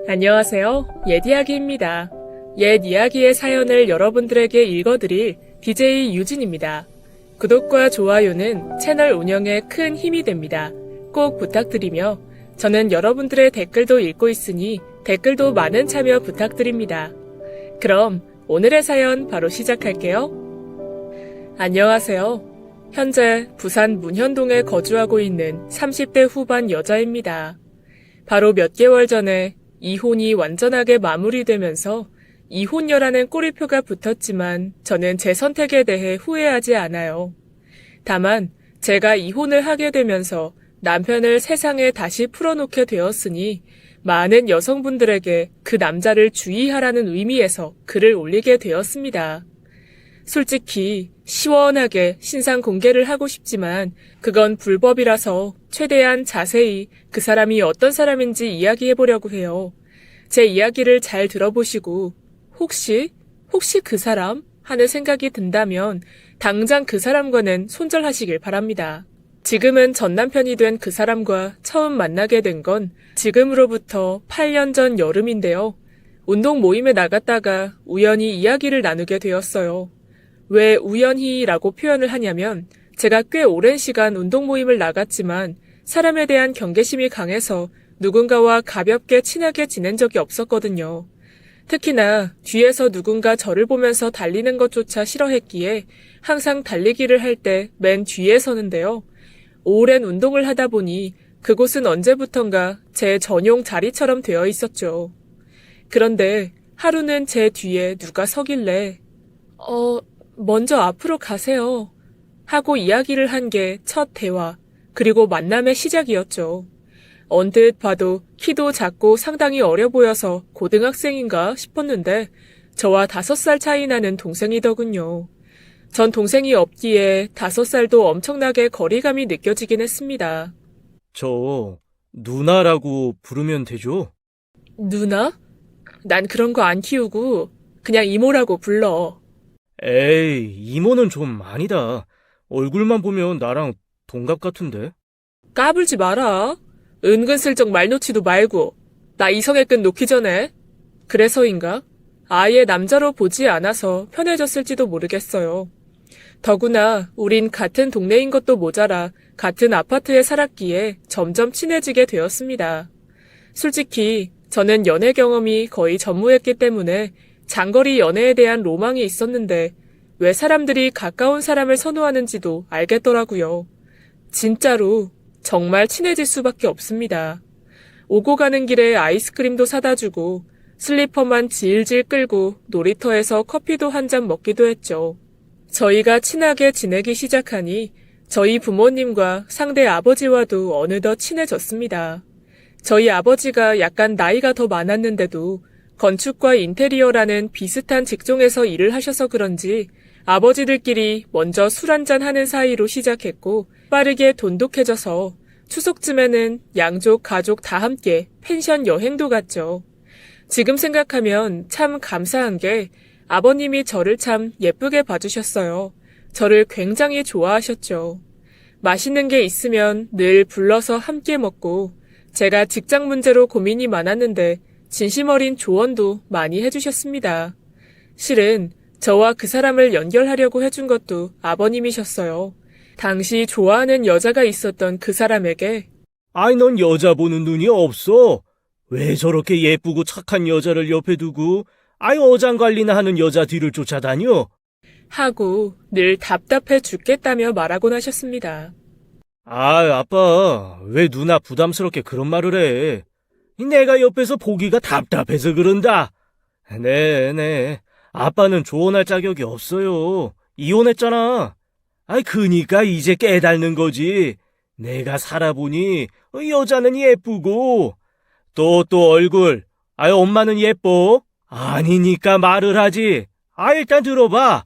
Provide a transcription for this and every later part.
안녕하세요. 옛이야기입니다. 옛이야기의 사연을 여러분들에게 읽어드릴 DJ 유진입니다. 구독과 좋아요는 채널 운영에 큰 힘이 됩니다. 꼭 부탁드리며 저는 여러분들의 댓글도 읽고 있으니 댓글도 많은 참여 부탁드립니다. 그럼 오늘의 사연 바로 시작할게요. 안녕하세요. 현재 부산 문현동에 거주하고 있는 30대 후반 여자입니다. 바로 몇 개월 전에 이혼이 완전하게 마무리되면서 이혼녀라는 꼬리표가 붙었지만 저는 제 선택에 대해 후회하지 않아요. 다만 제가 이혼을 하게 되면서 남편을 세상에 다시 풀어놓게 되었으니 많은 여성분들에게 그 남자를 주의하라는 의미에서 글을 올리게 되었습니다. 솔직히 시원하게 신상 공개를 하고 싶지만 그건 불법이라서 최대한 자세히 그 사람이 어떤 사람인지 이야기해보려고 해요. 제 이야기를 잘 들어보시고 혹시 그 사람? 하는 생각이 든다면 당장 그 사람과는 손절하시길 바랍니다. 지금은 전 남편이 된 그 사람과 처음 만나게 된 건 지금으로부터 8년 전 여름인데요. 운동 모임에 나갔다가 우연히 이야기를 나누게 되었어요. 왜 우연히라고 표현을 하냐면 제가 꽤 오랜 시간 운동 모임을 나갔지만 사람에 대한 경계심이 강해서 누군가와 가볍게 친하게 지낸 적이 없었거든요. 특히나 뒤에서 누군가 저를 보면서 달리는 것조차 싫어했기에 항상 달리기를 할 때 맨 뒤에 서는데요. 오랜 운동을 하다 보니 그곳은 언제부턴가 제 전용 자리처럼 되어 있었죠. 그런데 하루는 제 뒤에 누가 서길래 먼저 앞으로 가세요 하고 이야기를 한 게 첫 대화 그리고 만남의 시작이었죠. 언뜻 봐도 키도 작고 상당히 어려 보여서 고등학생인가 싶었는데 저와 5살 차이 나는 동생이더군요. 전 동생이 없기에 5살도 엄청나게 거리감이 느껴지긴 했습니다. 저 누나라고 부르면 되죠? 누나? 난 그런 거 안 키우고 그냥 이모라고 불러. 에이, 이모는 좀 아니다. 얼굴만 보면 나랑 동갑 같은데? 까불지 마라. 은근슬쩍 말 놓지도 말고. 나 이성의 끈 놓기 전에. 그래서인가? 아예 남자로 보지 않아서 편해졌을지도 모르겠어요. 더구나 우린 같은 동네인 것도 모자라 같은 아파트에 살았기에 점점 친해지게 되었습니다. 솔직히 저는 연애 경험이 거의 전무했기 때문에 장거리 연애에 대한 로망이 있었는데 왜 사람들이 가까운 사람을 선호하는지도 알겠더라고요. 진짜로 정말 친해질 수밖에 없습니다. 오고 가는 길에 아이스크림도 사다 주고 슬리퍼만 질질 끌고 놀이터에서 커피도 한 잔 먹기도 했죠. 저희가 친하게 지내기 시작하니 저희 부모님과 상대 아버지와도 어느덧 친해졌습니다. 저희 아버지가 약간 나이가 더 많았는데도 건축과 인테리어라는 비슷한 직종에서 일을 하셔서 그런지 아버지들끼리 먼저 술 한잔 하는 사이로 시작했고 빠르게 돈독해져서 추석쯤에는 양쪽 가족 다 함께 펜션 여행도 갔죠. 지금 생각하면 참 감사한 게 아버님이 저를 참 예쁘게 봐주셨어요. 저를 굉장히 좋아하셨죠. 맛있는 게 있으면 늘 불러서 함께 먹고 제가 직장 문제로 고민이 많았는데 진심 어린 조언도 많이 해주셨습니다. 실은 저와 그 사람을 연결하려고 해준 것도 아버님이셨어요. 당시 좋아하는 여자가 있었던 그 사람에게 아이, 넌 여자 보는 눈이 없어. 왜 저렇게 예쁘고 착한 여자를 옆에 두고 아이 어장관리나 하는 여자 뒤를 쫓아다녀? 하고 늘 답답해 죽겠다며 말하곤 하셨습니다. 아, 아빠, 왜 누나 부담스럽게 그런 말을 해? 내가 옆에서 보기가 답답해서 그런다. 네. 아빠는 조언할 자격이 없어요. 이혼했잖아. 아이, 그니까 이제 깨닫는 거지. 내가 살아보니 여자는 예쁘고 또 얼굴. 아이, 엄마는 예뻐? 아니니까 말을 하지. 아, 일단 들어봐.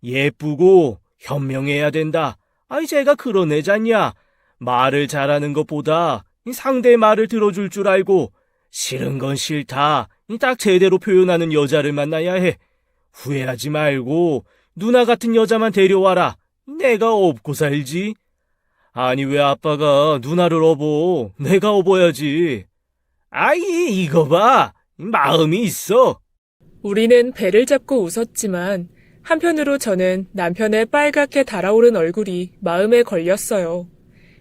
예쁘고 현명해야 된다. 아이, 제가 그런 애잖냐. 말을 잘하는 것보다 상대 말을 들어줄 줄 알고 싫은 건 싫다. 딱 제대로 표현하는 여자를 만나야 해. 후회하지 말고 누나 같은 여자만 데려와라. 내가 업고 살지. 아니, 왜 아빠가 누나를 업어? 내가 업어야지. 아이, 이거 봐. 마음이 있어. 우리는 배를 잡고 웃었지만 한편으로 저는 남편의 빨갛게 달아오른 얼굴이 마음에 걸렸어요.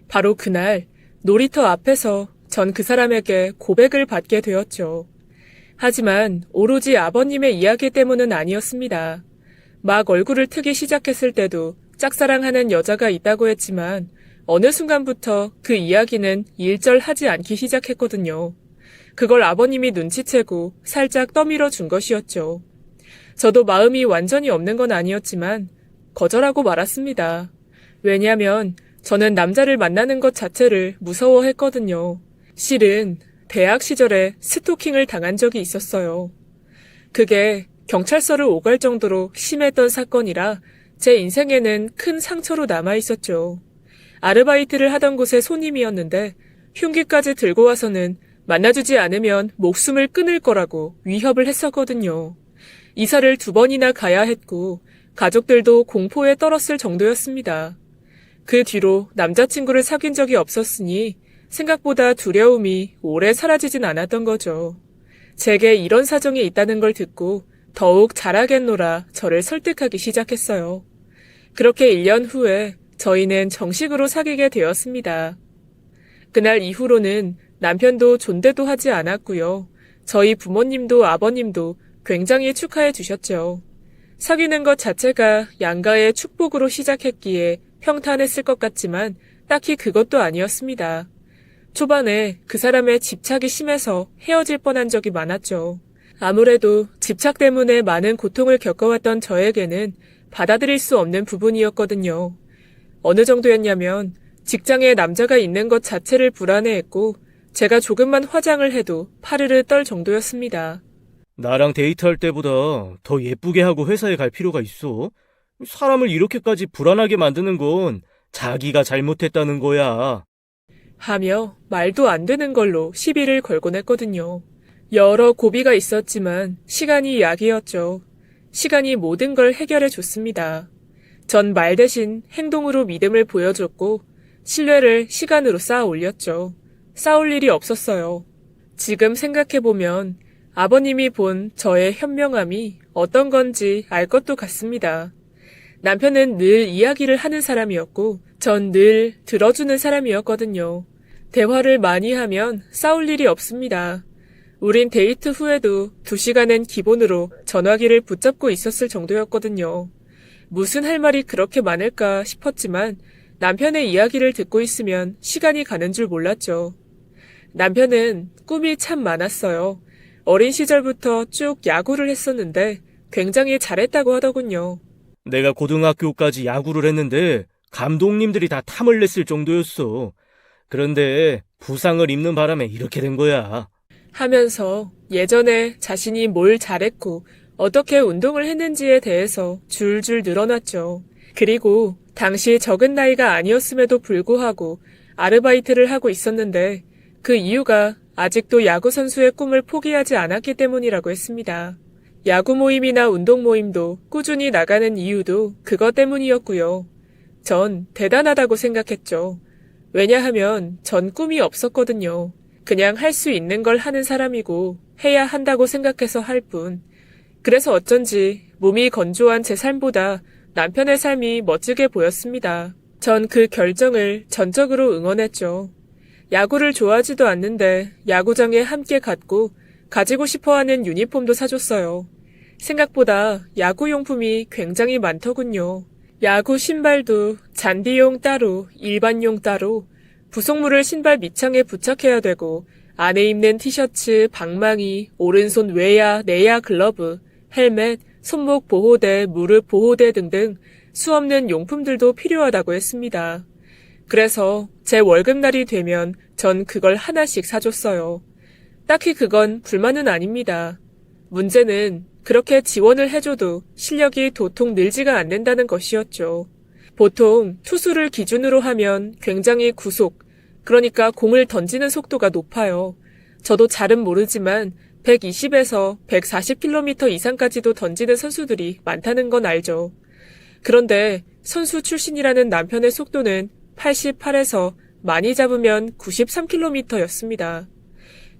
바로 그날 놀이터 앞에서 전 그 사람에게 고백을 받게 되었죠. 하지만 오로지 아버님의 이야기 때문은 아니었습니다. 막 얼굴을 트기 시작했을 때도 짝사랑하는 여자가 있다고 했지만 어느 순간부터 그 이야기는 일절하지 않기 시작했거든요. 그걸 아버님이 눈치채고 살짝 떠밀어 준 것이었죠. 저도 마음이 완전히 없는 건 아니었지만 거절하고 말았습니다. 왜냐면 저는 남자를 만나는 것 자체를 무서워했거든요. 실은 대학 시절에 스토킹을 당한 적이 있었어요. 그게 경찰서를 오갈 정도로 심했던 사건이라 제 인생에는 큰 상처로 남아 있었죠. 아르바이트를 하던 곳의 손님이었는데 흉기까지 들고 와서는 만나주지 않으면 목숨을 끊을 거라고 위협을 했었거든요. 이사를 2번이나 가야 했고 가족들도 공포에 떨었을 정도였습니다. 그 뒤로 남자친구를 사귄 적이 없었으니 생각보다 두려움이 오래 사라지진 않았던 거죠. 제게 이런 사정이 있다는 걸 듣고 더욱 잘하겠노라 저를 설득하기 시작했어요. 그렇게 1년 후에 저희는 정식으로 사귀게 되었습니다. 그날 이후로는 남편도 존대도 하지 않았고요. 저희 부모님도 아버님도 굉장히 축하해 주셨죠. 사귀는 것 자체가 양가의 축복으로 시작했기에 평탄했을 것 같지만 딱히 그것도 아니었습니다. 초반에 그 사람의 집착이 심해서 헤어질 뻔한 적이 많았죠. 아무래도 집착 때문에 많은 고통을 겪어왔던 저에게는 받아들일 수 없는 부분이었거든요. 어느 정도였냐면 직장에 남자가 있는 것 자체를 불안해했고 제가 조금만 화장을 해도 파르르 떨 정도였습니다. 나랑 데이트할 때보다 더 예쁘게 하고 회사에 갈 필요가 있어. 사람을 이렇게까지 불안하게 만드는 건 자기가 잘못했다는 거야. 하며 말도 안 되는 걸로 시비를 걸곤 했거든요. 여러 고비가 있었지만 시간이 약이었죠. 시간이 모든 걸 해결해 줬습니다. 전 말 대신 행동으로 믿음을 보여줬고 신뢰를 시간으로 쌓아 올렸죠. 싸울 일이 없었어요. 지금 생각해보면 아버님이 본 저의 현명함이 어떤 건지 알 것도 같습니다. 남편은 늘 이야기를 하는 사람이었고 전 늘 들어주는 사람이었거든요. 대화를 많이 하면 싸울 일이 없습니다. 우린 데이트 후에도 2시간은 기본으로 전화기를 붙잡고 있었을 정도였거든요. 무슨 할 말이 그렇게 많을까 싶었지만 남편의 이야기를 듣고 있으면 시간이 가는 줄 몰랐죠. 남편은 꿈이 참 많았어요. 어린 시절부터 쭉 야구를 했었는데 굉장히 잘했다고 하더군요. 내가 고등학교까지 야구를 했는데 감독님들이 다 탐을 냈을 정도였어. 그런데 부상을 입는 바람에 이렇게 된 거야. 하면서 예전에 자신이 뭘 잘했고 어떻게 운동을 했는지에 대해서 줄줄 늘어났죠. 그리고 당시 적은 나이가 아니었음에도 불구하고 아르바이트를 하고 있었는데 그 이유가 아직도 야구 선수의 꿈을 포기하지 않았기 때문이라고 했습니다. 야구 모임이나 운동 모임도 꾸준히 나가는 이유도 그것 때문이었고요. 전 대단하다고 생각했죠. 왜냐하면 전 꿈이 없었거든요. 그냥 할 수 있는 걸 하는 사람이고 해야 한다고 생각해서 할 뿐. 그래서 어쩐지 몸이 건조한 제 삶보다 남편의 삶이 멋지게 보였습니다. 전 그 결정을 전적으로 응원했죠. 야구를 좋아하지도 않는데 야구장에 함께 갔고 가지고 싶어하는 유니폼도 사줬어요. 생각보다 야구용품이 굉장히 많더군요. 야구 신발도 잔디용 따로, 일반용 따로, 부속물을 신발 밑창에 부착해야 되고 안에 입는 티셔츠, 방망이, 오른손 외야, 내야 글러브, 헬멧, 손목 보호대, 무릎 보호대 등등 수없는 용품들도 필요하다고 했습니다. 그래서 제 월급날이 되면 전 그걸 하나씩 사줬어요. 딱히 그건 불만은 아닙니다. 문제는 그렇게 지원을 해줘도 실력이 도통 늘지가 않는다는 것이었죠. 보통 투수를 기준으로 하면 굉장히 구속, 그러니까 공을 던지는 속도가 높아요. 저도 잘은 모르지만 120에서 140km 이상까지도 던지는 선수들이 많다는 건 알죠. 그런데 선수 출신이라는 남편의 속도는 88에서 많이 잡으면 93km였습니다.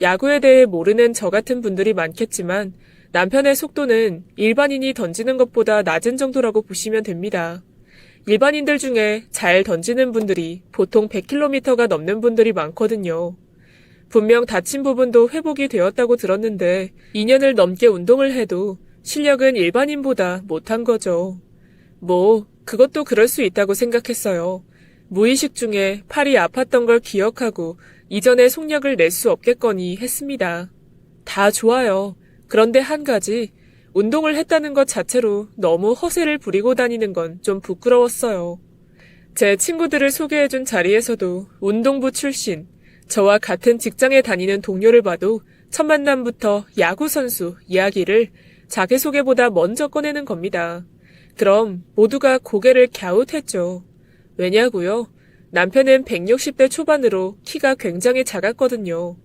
야구에 대해 모르는 저 같은 분들이 많겠지만 남편의 속도는 일반인이 던지는 것보다 낮은 정도라고 보시면 됩니다. 일반인들 중에 잘 던지는 분들이 보통 100km가 넘는 분들이 많거든요. 분명 다친 부분도 회복이 되었다고 들었는데 2년을 넘게 운동을 해도 실력은 일반인보다 못한 거죠. 그것도 그럴 수 있다고 생각했어요. 무의식 중에 팔이 아팠던 걸 기억하고 이전의 속력을 낼 수 없겠거니 했습니다. 다 좋아요. 그런데 한 가지, 운동을 했다는 것 자체로 너무 허세를 부리고 다니는 건 좀 부끄러웠어요. 제 친구들을 소개해준 자리에서도 운동부 출신, 저와 같은 직장에 다니는 동료를 봐도 첫 만남부터 야구선수 이야기를 자기소개보다 먼저 꺼내는 겁니다. 그럼 모두가 고개를 갸웃했죠. 왜냐고요? 남편은 160대 초반으로 키가 굉장히 작았거든요.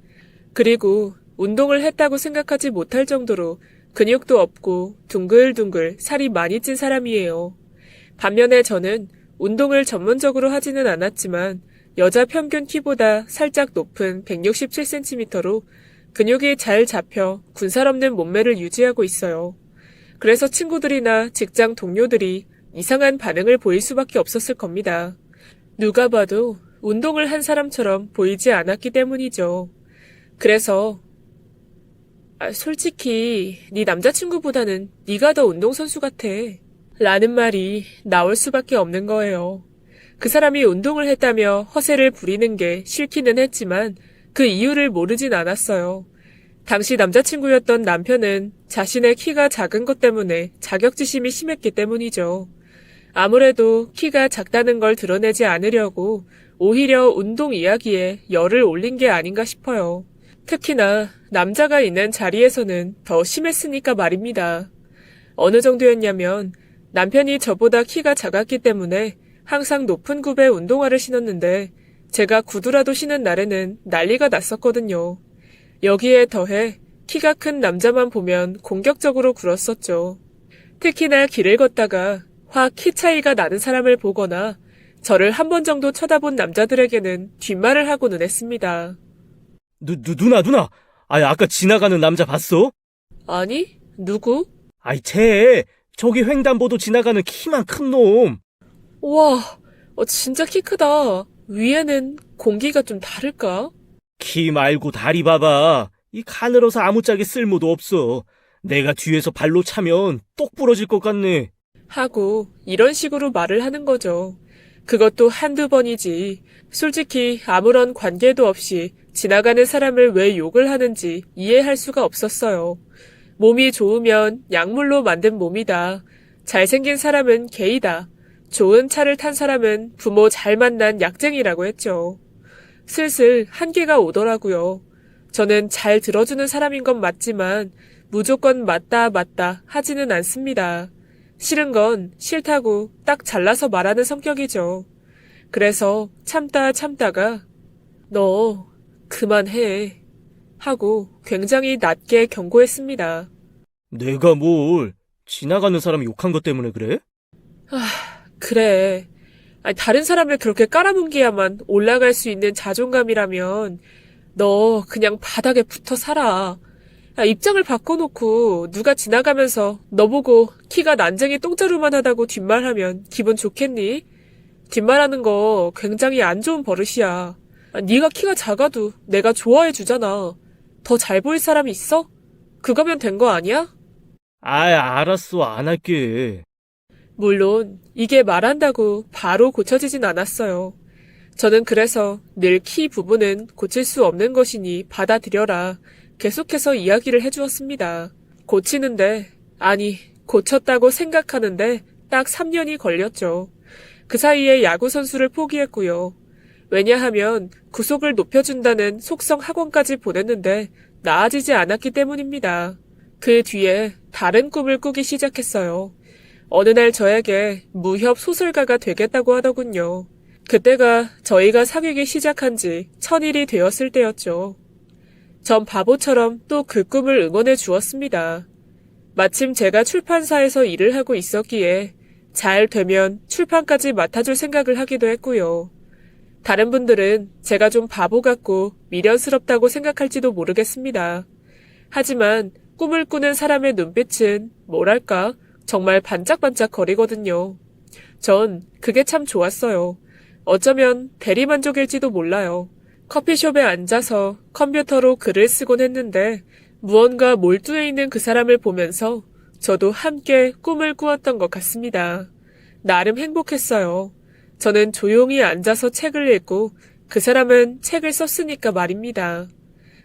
그리고 운동을 했다고 생각하지 못할 정도로 근육도 없고 둥글둥글 살이 많이 찐 사람이에요. 반면에 저는 운동을 전문적으로 하지는 않았지만 여자 평균 키보다 살짝 높은 167cm로 근육이 잘 잡혀 군살 없는 몸매를 유지하고 있어요. 그래서 친구들이나 직장 동료들이 이상한 반응을 보일 수밖에 없었을 겁니다. 누가 봐도 운동을 한 사람처럼 보이지 않았기 때문이죠. 그래서 솔직히 네 남자친구보다는 네가 더 운동선수 같아 라는 말이 나올 수밖에 없는 거예요. 그 사람이 운동을 했다며 허세를 부리는 게 싫기는 했지만 그 이유를 모르진 않았어요. 당시 남자친구였던 남편은 자신의 키가 작은 것 때문에 자격지심이 심했기 때문이죠. 아무래도 키가 작다는 걸 드러내지 않으려고 오히려 운동 이야기에 열을 올린 게 아닌가 싶어요. 특히나 남자가 있는 자리에서는 더 심했으니까 말입니다. 어느 정도였냐면 남편이 저보다 키가 작았기 때문에 항상 높은 굽의 운동화를 신었는데 제가 구두라도 신은 날에는 난리가 났었거든요. 여기에 더해 키가 큰 남자만 보면 공격적으로 굴었었죠. 특히나 길을 걷다가 확 키 차이가 나는 사람을 보거나 저를 한 번 정도 쳐다본 남자들에게는 뒷말을 하고는 했습니다. 누나. 아까 지나가는 남자 봤어? 아니, 누구? 저기 횡단보도 지나가는 키만 큰 놈. 와, 진짜 키 크다. 위에는 공기가 좀 다를까? 키 말고 다리 봐봐. 이 가늘어서 아무짝에 쓸모도 없어. 내가 뒤에서 발로 차면 똑 부러질 것 같네. 하고 이런 식으로 말을 하는 거죠. 그것도 한두 번이지. 솔직히 아무런 관계도 없이 지나가는 사람을 왜 욕을 하는지 이해할 수가 없었어요. 몸이 좋으면 약물로 만든 몸이다. 잘생긴 사람은 게이다. 좋은 차를 탄 사람은 부모 잘 만난 약쟁이라고 했죠. 슬슬 한계가 오더라고요. 저는 잘 들어주는 사람인 건 맞지만 무조건 맞다 하지는 않습니다. 싫은 건 싫다고 딱 잘라서 말하는 성격이죠. 그래서 참다가 너 그만해 하고 굉장히 낮게 경고했습니다. 내가 뭘 지나가는 사람 욕한 것 때문에 그래? 그래. 다른 사람을 그렇게 깔아뭉개야만 올라갈 수 있는 자존감이라면 너 그냥 바닥에 붙어 살아. 입장을 바꿔놓고 누가 지나가면서 너 보고 키가 난쟁이 똥자루만 하다고 뒷말하면 기분 좋겠니? 뒷말하는 거 굉장히 안 좋은 버릇이야. 네가 키가 작아도 내가 좋아해 주잖아. 더 잘 보일 사람이 있어? 그거면 된 거 아니야? 알았어. 안 할게. 물론 이게 말한다고 바로 고쳐지진 않았어요. 저는 그래서 늘 키 부분은 고칠 수 없는 것이니 받아들여라. 계속해서 이야기를 해주었습니다. 고쳤다고 생각하는데 딱 3년이 걸렸죠. 그 사이에 야구선수를 포기했고요. 왜냐하면 구속을 높여준다는 속성 학원까지 보냈는데 나아지지 않았기 때문입니다. 그 뒤에 다른 꿈을 꾸기 시작했어요. 어느 날 저에게 무협 소설가가 되겠다고 하더군요. 그때가 저희가 사귀기 시작한 지 1000일이 되었을 때였죠. 전 바보처럼 또 그 꿈을 응원해 주었습니다. 마침 제가 출판사에서 일을 하고 있었기에 잘 되면 출판까지 맡아줄 생각을 하기도 했고요. 다른 분들은 제가 좀 바보 같고 미련스럽다고 생각할지도 모르겠습니다. 하지만 꿈을 꾸는 사람의 눈빛은 뭐랄까 정말 반짝반짝 거리거든요. 전 그게 참 좋았어요. 어쩌면 대리만족일지도 몰라요. 커피숍에 앉아서 컴퓨터로 글을 쓰곤 했는데 무언가 몰두해 있는 그 사람을 보면서 저도 함께 꿈을 꾸었던 것 같습니다. 나름 행복했어요. 저는 조용히 앉아서 책을 읽고 그 사람은 책을 썼으니까 말입니다.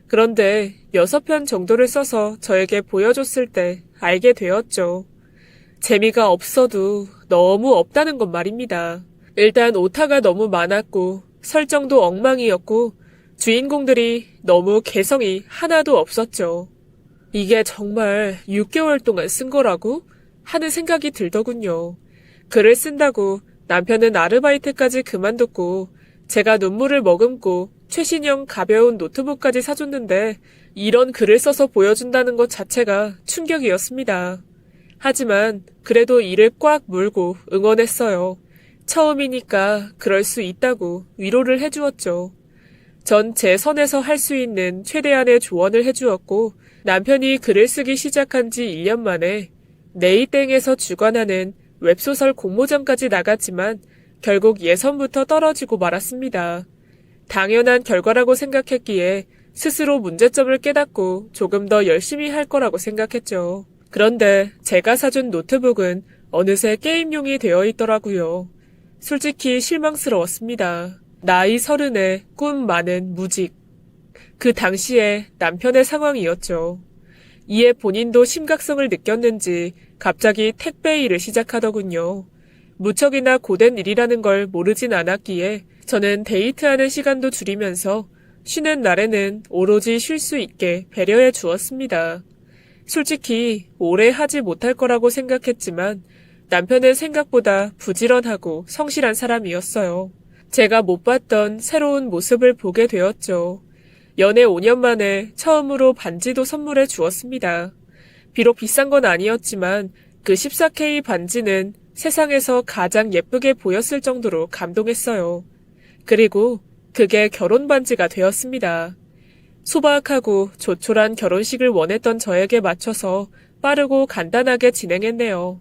그런데 6편 정도를 써서 저에게 보여줬을 때 알게 되었죠. 재미가 없어도 너무 없다는 것 말입니다. 일단 오타가 너무 많았고 설정도 엉망이었고 주인공들이 너무 개성이 하나도 없었죠. 이게 정말 6개월 동안 쓴 거라고? 하는 생각이 들더군요. 글을 쓴다고 남편은 아르바이트까지 그만뒀고 제가 눈물을 머금고 최신형 가벼운 노트북까지 사줬는데 이런 글을 써서 보여준다는 것 자체가 충격이었습니다. 하지만 그래도 이를 꽉 물고 응원했어요. 처음이니까 그럴 수 있다고 위로를 해주었죠. 전 제 선에서 할 수 있는 최대한의 조언을 해주었고 남편이 글을 쓰기 시작한 지 1년 만에 네이땡에서 주관하는 웹소설 공모전까지 나갔지만 결국 예선부터 떨어지고 말았습니다. 당연한 결과라고 생각했기에 스스로 문제점을 깨닫고 조금 더 열심히 할 거라고 생각했죠. 그런데 제가 사준 노트북은 어느새 게임용이 되어 있더라고요. 솔직히 실망스러웠습니다. 나이 30에 꿈 많은 무직. 그 당시에 남편의 상황이었죠. 이에 본인도 심각성을 느꼈는지 갑자기 택배 일을 시작하더군요. 무척이나 고된 일이라는 걸 모르진 않았기에 저는 데이트하는 시간도 줄이면서 쉬는 날에는 오로지 쉴 수 있게 배려해 주었습니다. 솔직히 오래 하지 못할 거라고 생각했지만 남편은 생각보다 부지런하고 성실한 사람이었어요. 제가 못 봤던 새로운 모습을 보게 되었죠. 연애 5년 만에 처음으로 반지도 선물해 주었습니다. 비록 비싼 건 아니었지만 그 14K 반지는 세상에서 가장 예쁘게 보였을 정도로 감동했어요. 그리고 그게 결혼 반지가 되었습니다. 소박하고 조촐한 결혼식을 원했던 저에게 맞춰서 빠르고 간단하게 진행했네요.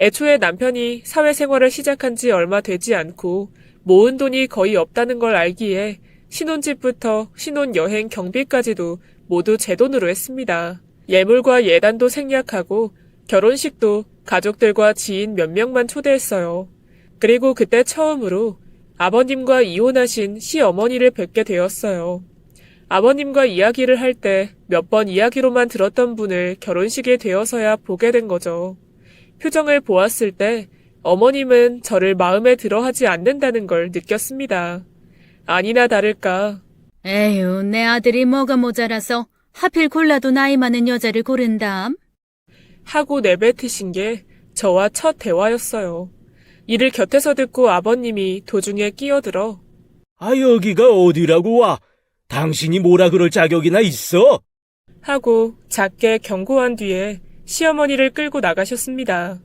애초에 남편이 사회생활을 시작한 지 얼마 되지 않고 모은 돈이 거의 없다는 걸 알기에 신혼집부터 신혼여행 경비까지도 모두 제 돈으로 했습니다. 예물과 예단도 생략하고 결혼식도 가족들과 지인 몇 명만 초대했어요. 그리고 그때 처음으로 아버님과 이혼하신 시어머니를 뵙게 되었어요. 아버님과 이야기를 할 때 몇 번 이야기로만 들었던 분을 결혼식에 되어서야 보게 된 거죠. 표정을 보았을 때 어머님은 저를 마음에 들어 하지 않는다는 걸 느꼈습니다. 아니나 다를까. 에휴, 내 아들이 뭐가 모자라서 하필 골라도 나이 많은 여자를 고른담. 하고 내뱉으신 게 저와 첫 대화였어요. 이를 곁에서 듣고 아버님이 도중에 끼어들어 아, 여기가 어디라고 와? 당신이 뭐라 그럴 자격이나 있어? 하고 작게 경고한 뒤에 시어머니를 끌고 나가셨습니다.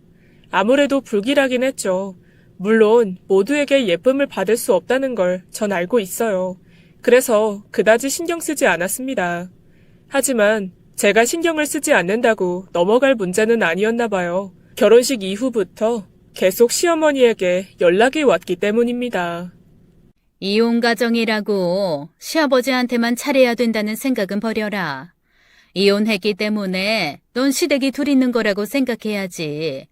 아무래도 불길하긴 했죠. 물론 모두에게 예쁨을 받을 수 없다는 걸 전 알고 있어요. 그래서 그다지 신경 쓰지 않았습니다. 하지만 제가 신경을 쓰지 않는다고 넘어갈 문제는 아니었나 봐요. 결혼식 이후부터 계속 시어머니에게 연락이 왔기 때문입니다. 이혼 가정이라고 시아버지한테만 차려야 된다는 생각은 버려라. 이혼했기 때문에 넌 시댁이 둘 있는 거라고 생각해야지.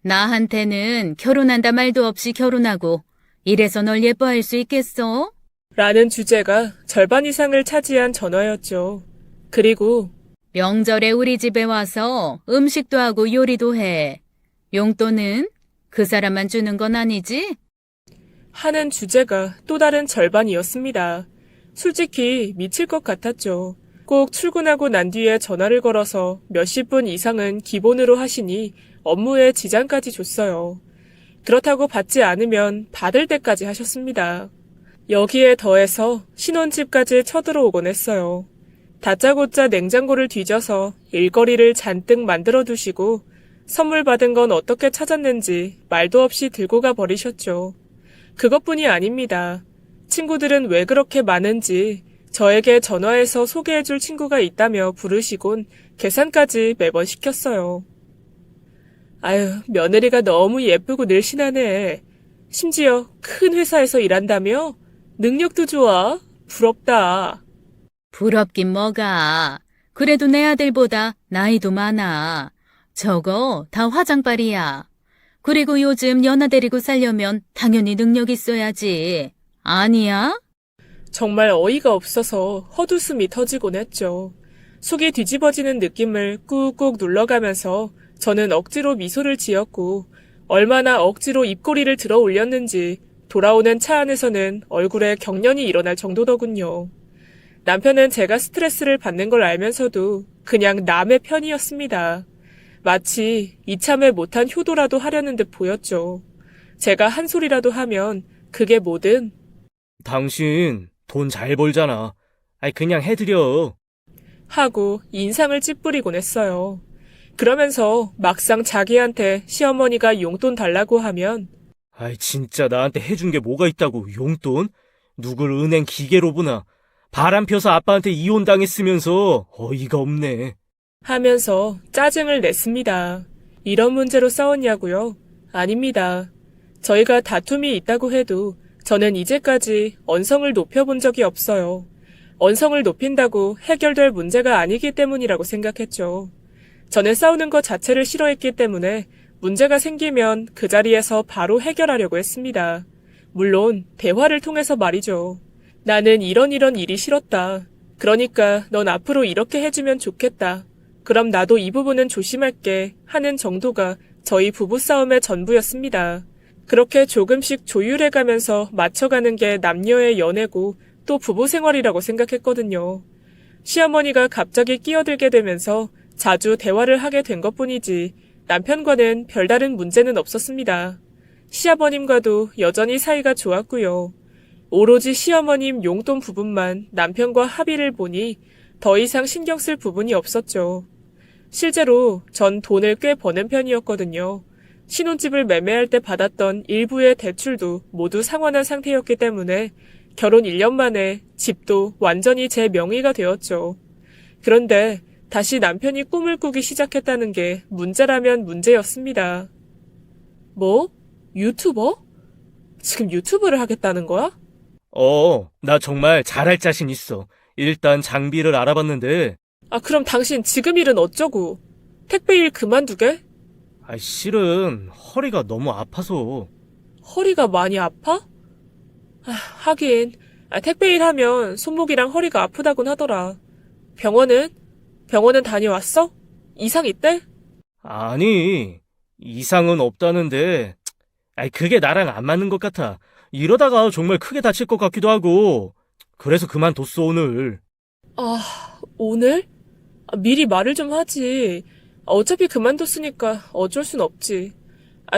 나한테는 결혼한다 말도 없이 결혼하고 이래서 널 예뻐할 수 있겠어? 라는 주제가 절반 이상을 차지한 전화였죠. 그리고 명절에 우리 집에 와서 음식도 하고 요리도 해. 용돈은 그 사람만 주는 건 아니지? 하는 주제가 또 다른 절반이었습니다. 솔직히 미칠 것 같았죠. 꼭 출근하고 난 뒤에 전화를 걸어서 몇십 분 이상은 기본으로 하시니 업무에 지장까지 줬어요. 그렇다고 받지 않으면 받을 때까지 하셨습니다. 여기에 더해서 신혼집까지 쳐들어오곤 했어요. 다짜고짜 냉장고를 뒤져서 일거리를 잔뜩 만들어 두시고 선물 받은 건 어떻게 찾았는지 말도 없이 들고 가 버리셨죠. 그것뿐이 아닙니다. 친구들은 왜 그렇게 많은지 저에게 전화해서 소개해줄 친구가 있다며 부르시곤 계산까지 매번 시켰어요. 아유, 며느리가 너무 예쁘고 늘씬하네. 심지어 큰 회사에서 일한다며? 능력도 좋아. 부럽다. 부럽긴 뭐가. 그래도 내 아들보다 나이도 많아. 저거 다 화장빨이야. 그리고 요즘 연하 데리고 살려면 당연히 능력 있어야지. 아니야? 정말 어이가 없어서 헛웃음이 터지곤 했죠. 속이 뒤집어지는 느낌을 꾹꾹 눌러가면서 저는 억지로 미소를 지었고 얼마나 억지로 입꼬리를 들어 올렸는지 돌아오는 차 안에서는 얼굴에 경련이 일어날 정도더군요. 남편은 제가 스트레스를 받는 걸 알면서도 그냥 남의 편이었습니다. 마치 이참에 못한 효도라도 하려는 듯 보였죠. 제가 한 소리라도 하면 그게 뭐든 당신 돈 잘 벌잖아. 아이, 그냥 해드려. 하고 인상을 찌푸리곤 했어요. 그러면서 막상 자기한테 시어머니가 용돈 달라고 하면 아이, 진짜 나한테 해준 게 뭐가 있다고, 용돈? 누굴 은행 기계로 보나. 바람 펴서 아빠한테 이혼당했으면서 어이가 없네. 하면서 짜증을 냈습니다. 이런 문제로 싸웠냐고요? 아닙니다. 저희가 다툼이 있다고 해도 저는 이제까지 언성을 높여본 적이 없어요. 언성을 높인다고 해결될 문제가 아니기 때문이라고 생각했죠. 저는 싸우는 것 자체를 싫어했기 때문에 문제가 생기면 그 자리에서 바로 해결하려고 했습니다. 물론 대화를 통해서 말이죠. 나는 이런 일이 싫었다. 그러니까 넌 앞으로 이렇게 해주면 좋겠다. 그럼 나도 이 부분은 조심할게 하는 정도가 저희 부부싸움의 전부였습니다. 그렇게 조금씩 조율해가면서 맞춰가는 게 남녀의 연애고 또 부부 생활이라고 생각했거든요. 시어머니가 갑자기 끼어들게 되면서 자주 대화를 하게 된 것뿐이지 남편과는 별다른 문제는 없었습니다. 시아버님과도 여전히 사이가 좋았고요. 오로지 시어머님 용돈 부분만 남편과 합의를 보니 더 이상 신경 쓸 부분이 없었죠. 실제로 전 돈을 꽤 버는 편이었거든요. 신혼집을 매매할 때 받았던 일부의 대출도 모두 상환한 상태였기 때문에 결혼 1년 만에 집도 완전히 제 명의가 되었죠. 그런데 다시 남편이 꿈을 꾸기 시작했다는 게 문제라면 문제였습니다. 뭐? 유튜버? 지금 유튜브를 하겠다는 거야? 나 정말 잘할 자신 있어. 일단 장비를 알아봤는데, 아, 그럼 당신 지금 일은 어쩌고? 택배 일 그만두게? 실은 허리가 너무 아파서. 허리가 많이 아파? 하긴, 택배 일 하면 손목이랑 허리가 아프다곤 하더라. 병원은? 병원은 다녀왔어? 이상 있대? 아니, 이상은 없다는데, 그게 나랑 안 맞는 것 같아. 이러다가 정말 크게 다칠 것 같기도 하고, 그래서 그만뒀어, 오늘. 오늘? 미리 말을 좀 하지. 어차피 그만뒀으니까 어쩔 순 없지.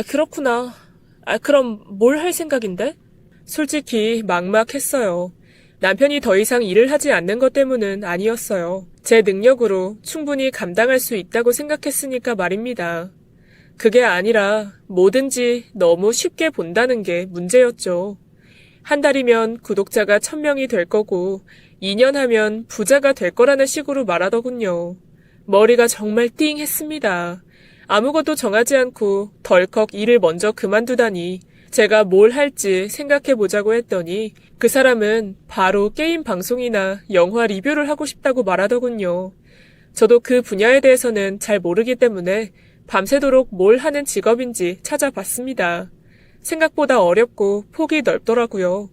그렇구나. 그럼 뭘 할 생각인데? 솔직히 막막했어요. 남편이 더 이상 일을 하지 않는 것 때문은 아니었어요. 제 능력으로 충분히 감당할 수 있다고 생각했으니까 말입니다. 그게 아니라 뭐든지 너무 쉽게 본다는 게 문제였죠. 한 달이면 구독자가 1000명이 될 거고 2년 하면 부자가 될 거라는 식으로 말하더군요. 머리가 정말 띵 했습니다. 아무것도 정하지 않고 덜컥 일을 먼저 그만두다니 제가 뭘 할지 생각해 보자고 했더니 그 사람은 바로 게임 방송이나 영화 리뷰를 하고 싶다고 말하더군요. 저도 그 분야에 대해서는 잘 모르기 때문에 밤새도록 뭘 하는 직업인지 찾아봤습니다. 생각보다 어렵고 폭이 넓더라고요.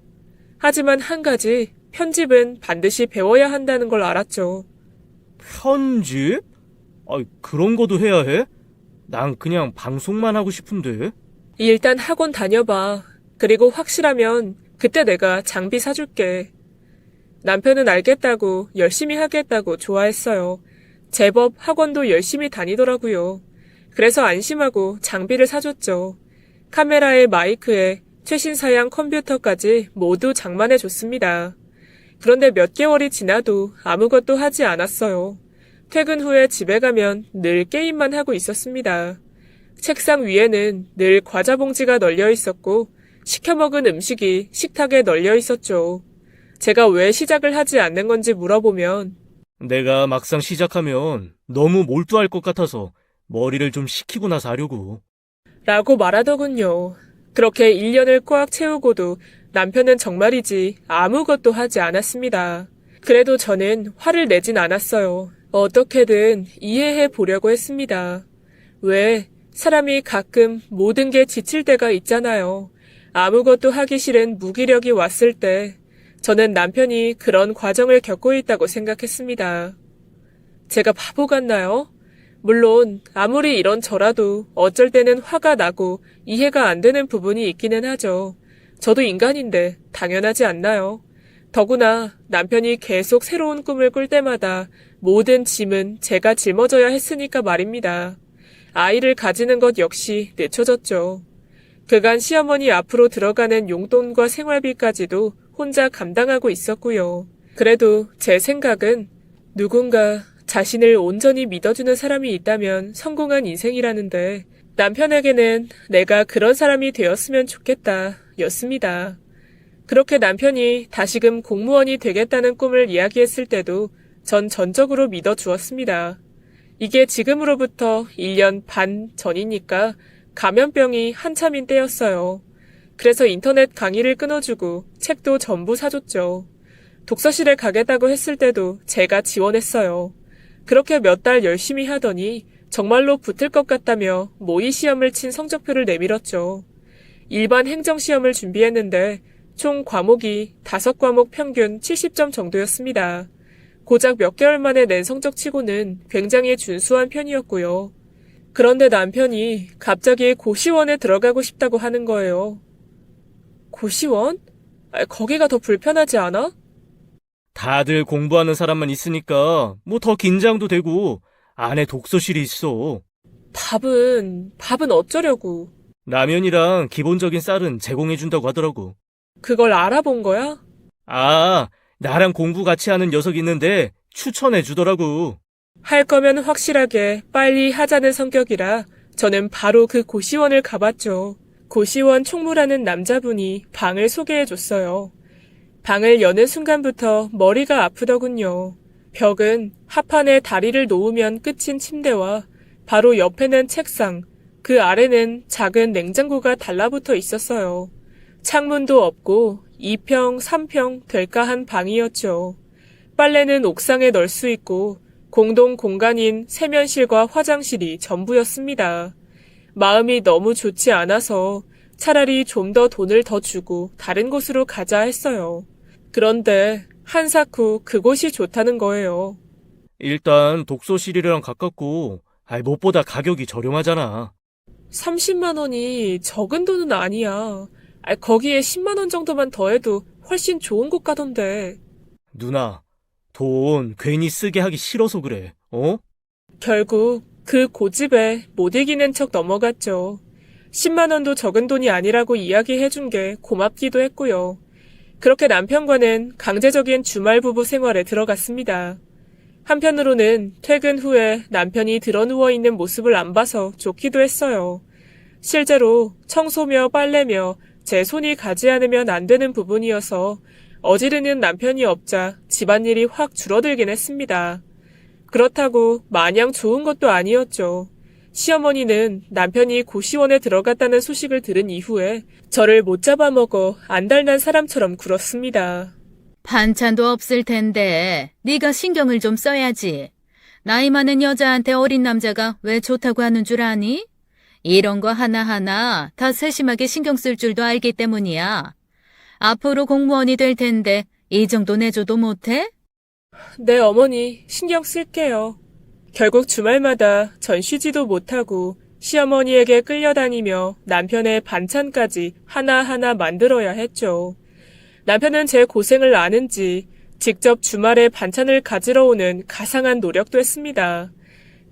하지만 한 가지, 편집은 반드시 배워야 한다는 걸 알았죠. 편집? 그런 것도 해야 해? 난 그냥 방송만 하고 싶은데. 일단 학원 다녀봐. 그리고 확실하면 그때 내가 장비 사줄게. 남편은 알겠다고 열심히 하겠다고 좋아했어요. 제법 학원도 열심히 다니더라고요. 그래서 안심하고 장비를 사줬죠. 카메라에 마이크에 최신 사양 컴퓨터까지 모두 장만해줬습니다. 그런데 몇 개월이 지나도 아무것도 하지 않았어요. 퇴근 후에 집에 가면 늘 게임만 하고 있었습니다. 책상 위에는 늘 과자 봉지가 널려 있었고 시켜먹은 음식이 식탁에 널려 있었죠. 제가 왜 시작을 하지 않는 건지 물어보면 내가 막상 시작하면 너무 몰두할 것 같아서 머리를 좀 식히고 나서 하려고. 라고 말하더군요. 그렇게 1년을 꽉 채우고도 남편은 정말이지 아무것도 하지 않았습니다. 그래도 저는 화를 내진 않았어요. 어떻게든 이해해 보려고 했습니다. 왜 사람이 가끔 모든 게 지칠 때가 있잖아요. 아무것도 하기 싫은 무기력이 왔을 때 저는 남편이 그런 과정을 겪고 있다고 생각했습니다. 제가 바보 같나요? 물론 아무리 이런 저라도 어쩔 때는 화가 나고 이해가 안 되는 부분이 있기는 하죠. 저도 인간인데 당연하지 않나요? 더구나 남편이 계속 새로운 꿈을 꿀 때마다 모든 짐은 제가 짊어져야 했으니까 말입니다. 아이를 가지는 것 역시 늦춰졌죠. 그간 시어머니 앞으로 들어가는 용돈과 생활비까지도 혼자 감당하고 있었고요. 그래도 제 생각은 누군가 자신을 온전히 믿어주는 사람이 있다면 성공한 인생이라는데 남편에게는 내가 그런 사람이 되었으면 좋겠다 였습니다. 그렇게 남편이 다시금 공무원이 되겠다는 꿈을 이야기했을 때도 전 전적으로 믿어주었습니다. 이게 지금으로부터 1년 반 전이니까 감염병이 한참인 때였어요. 그래서 인터넷 강의를 끊어주고 책도 전부 사줬죠. 독서실에 가겠다고 했을 때도 제가 지원했어요. 그렇게 몇 달 열심히 하더니 정말로 붙을 것 같다며 모의 시험을 친 성적표를 내밀었죠. 일반 행정시험을 준비했는데 총 과목이 5과목 평균 70점 정도였습니다. 고작 몇 개월 만에 낸 성적치고는 굉장히 준수한 편이었고요. 그런데 남편이 갑자기 고시원에 들어가고 싶다고 하는 거예요. 고시원? 거기가 더 불편하지 않아? 다들 공부하는 사람만 있으니까 뭐 더 긴장도 되고 안에 독서실이 있어. 밥은 어쩌려고? 라면이랑 기본적인 쌀은 제공해준다고 하더라고. 그걸 알아본 거야? 아, 나랑 공부 같이 하는 녀석 있는데 추천해주더라고. 할 거면 확실하게 빨리 하자는 성격이라 저는 바로 그 고시원을 가봤죠. 고시원 총무라는 남자분이 방을 소개해줬어요. 방을 여는 순간부터 머리가 아프더군요. 벽은 합판에 다리를 놓으면 끝인 침대와 바로 옆에는 책상, 그 아래는 작은 냉장고가 달라붙어 있었어요. 창문도 없고 2평, 3평 될까 한 방이었죠. 빨래는 옥상에 널 수 있고 공동 공간인 세면실과 화장실이 전부였습니다. 마음이 너무 좋지 않아서 차라리 좀 더 돈을 더 주고 다른 곳으로 가자 했어요. 그런데 한삭 후 그곳이 좋다는 거예요. 일단 독서실이랑 가깝고 무엇보다 가격이 저렴하잖아. 30만 원이 적은 돈은 아니야. 거기에 10만 원 정도만 더해도 훨씬 좋은 곳 가던데. 누나, 돈 괜히 쓰게 하기 싫어서 그래. 어? 결국 그 고집에 못 이기는 척 넘어갔죠. 10만 원도 적은 돈이 아니라고 이야기해준 게 고맙기도 했고요. 그렇게 남편과는 강제적인 주말 부부 생활에 들어갔습니다. 한편으로는 퇴근 후에 남편이 드러누워 있는 모습을 안 봐서 좋기도 했어요. 실제로 청소며 빨래며 제 손이 가지 않으면 안 되는 부분이어서 어지르는 남편이 없자 집안일이 확 줄어들긴 했습니다. 그렇다고 마냥 좋은 것도 아니었죠. 시어머니는 남편이 고시원에 들어갔다는 소식을 들은 이후에 저를 못 잡아먹어 안달난 사람처럼 굴었습니다. 반찬도 없을 텐데 네가 신경을 좀 써야지. 나이 많은 여자한테 어린 남자가 왜 좋다고 하는 줄 아니? 이런 거 하나하나 다 세심하게 신경 쓸 줄도 알기 때문이야. 앞으로 공무원이 될 텐데 이 정도 내줘도 못해? 네, 어머니, 신경 쓸게요. 결국 주말마다 전 쉬지도 못하고 시어머니에게 끌려다니며 남편의 반찬까지 하나하나 만들어야 했죠. 남편은 제 고생을 아는지 직접 주말에 반찬을 가지러 오는 가상한 노력도 했습니다.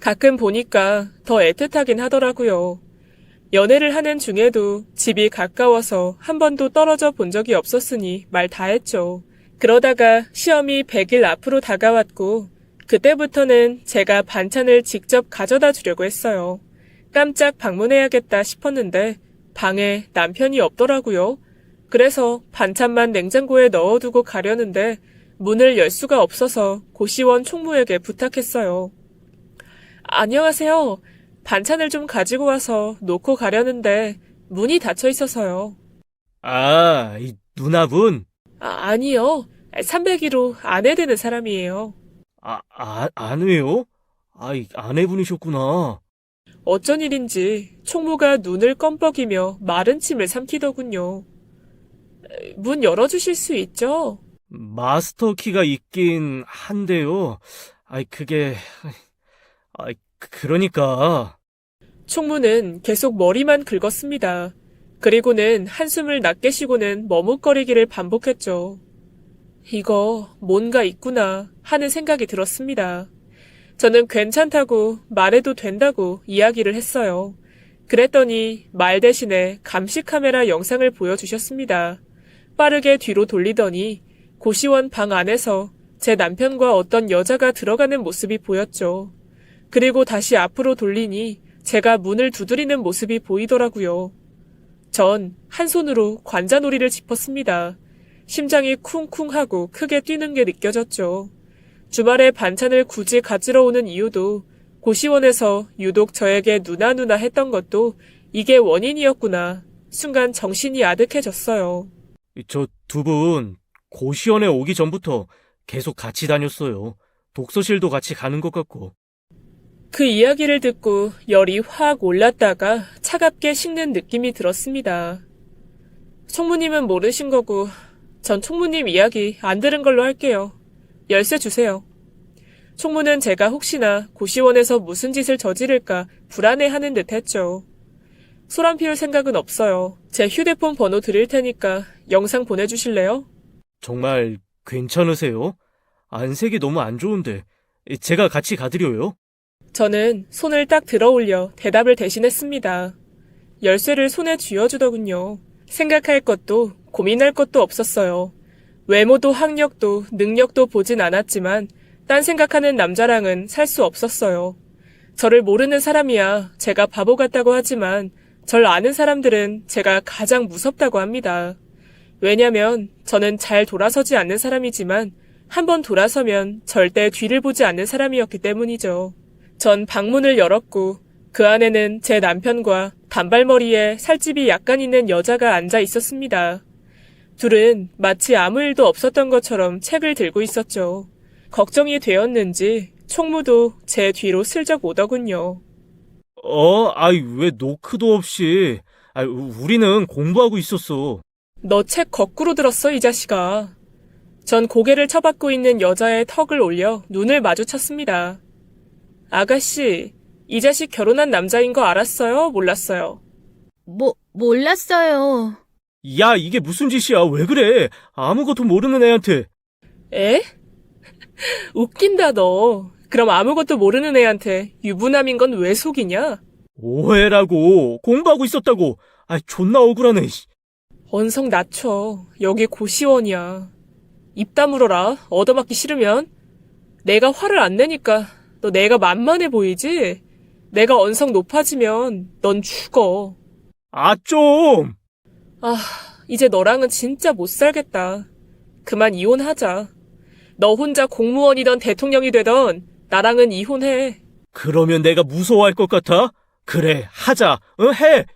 가끔 보니까 더 애틋하긴 하더라고요. 연애를 하는 중에도 집이 가까워서 한 번도 떨어져 본 적이 없었으니 말 다 했죠. 그러다가 시험이 100일 앞으로 다가왔고 그때부터는 제가 반찬을 직접 가져다 주려고 했어요. 깜짝 방문해야겠다 싶었는데 방에 남편이 없더라고요. 그래서 반찬만 냉장고에 넣어두고 가려는데 문을 열 수가 없어서 고시원 총무에게 부탁했어요. 안녕하세요. 반찬을 좀 가지고 와서 놓고 가려는데 문이 닫혀 있어서요. 아, 이 누나분? 아니요. 301호 아내 되는 사람이에요. 아내요? 아내분이셨구나. 어쩐 일인지 총무가 눈을 껌뻑이며 마른 침을 삼키더군요. 문 열어주실 수 있죠? 마스터 키가 있긴 한데요. 그게, 그러니까. 총무는 계속 머리만 긁었습니다. 그리고는 한숨을 낮게 쉬고는 머뭇거리기를 반복했죠. 이거 뭔가 있구나 하는 생각이 들었습니다. 저는 괜찮다고 말해도 된다고 이야기를 했어요. 그랬더니 말 대신에 감시 카메라 영상을 보여주셨습니다. 빠르게 뒤로 돌리더니 고시원 방 안에서 제 남편과 어떤 여자가 들어가는 모습이 보였죠. 그리고 다시 앞으로 돌리니 제가 문을 두드리는 모습이 보이더라고요. 전 한 손으로 관자놀이를 짚었습니다. 심장이 쿵쿵하고 크게 뛰는 게 느껴졌죠. 주말에 반찬을 굳이 가지러 오는 이유도 고시원에서 유독 저에게 누나 했던 것도 이게 원인이었구나. 순간 정신이 아득해졌어요. 저 두 분 고시원에 오기 전부터 계속 같이 다녔어요. 독서실도 같이 가는 것 같고. 그 이야기를 듣고 열이 확 올랐다가 차갑게 식는 느낌이 들었습니다. 총무님은 모르신 거고 전 총무님 이야기 안 들은 걸로 할게요. 열쇠 주세요. 총무는 제가 혹시나 고시원에서 무슨 짓을 저지를까 불안해하는 듯 했죠. 소란 피울 생각은 없어요. 제 휴대폰 번호 드릴 테니까 영상 보내주실래요? 정말 괜찮으세요? 안색이 너무 안 좋은데 제가 같이 가드려요? 저는 손을 딱 들어 올려 대답을 대신했습니다. 열쇠를 손에 쥐어주더군요. 생각할 것도 고민할 것도 없었어요. 외모도 학력도 능력도 보진 않았지만 딴 생각하는 남자랑은 살 수 없었어요. 저를 모르는 사람이야 제가 바보 같다고 하지만 절 아는 사람들은 제가 가장 무섭다고 합니다. 왜냐면 저는 잘 돌아서지 않는 사람이지만 한번 돌아서면 절대 뒤를 보지 않는 사람이었기 때문이죠. 전 방문을 열었고 그 안에는 제 남편과 단발머리에 살집이 약간 있는 여자가 앉아 있었습니다. 둘은 마치 아무 일도 없었던 것처럼 책을 들고 있었죠. 걱정이 되었는지 총무도 제 뒤로 슬쩍 오더군요. 왜 노크도 없이. 우리는 공부하고 있었어. 너 책 거꾸로 들었어, 이 자식아. 전 고개를 쳐박고 있는 여자의 턱을 올려 눈을 마주쳤습니다. 아가씨, 이 자식 결혼한 남자인 거 알았어요? 몰랐어요? 몰랐어요. 야, 이게 무슨 짓이야? 왜 그래? 아무것도 모르는 애한테. 에? 웃긴다, 너. 그럼 아무것도 모르는 애한테 유부남인 건 왜 속이냐? 오해라고. 공부하고 있었다고. 존나 억울하네. 언성 낮춰. 여기 고시원이야. 입 다물어라. 얻어맞기 싫으면. 내가 화를 안 내니까 너 내가 만만해 보이지? 내가 언성 높아지면 넌 죽어. 좀! 이제 너랑은 진짜 못 살겠다. 그만 이혼하자. 너 혼자 공무원이던 대통령이 되던 나랑은 이혼해. 그러면 내가 무서워할 것 같아? 그래, 하자. 해!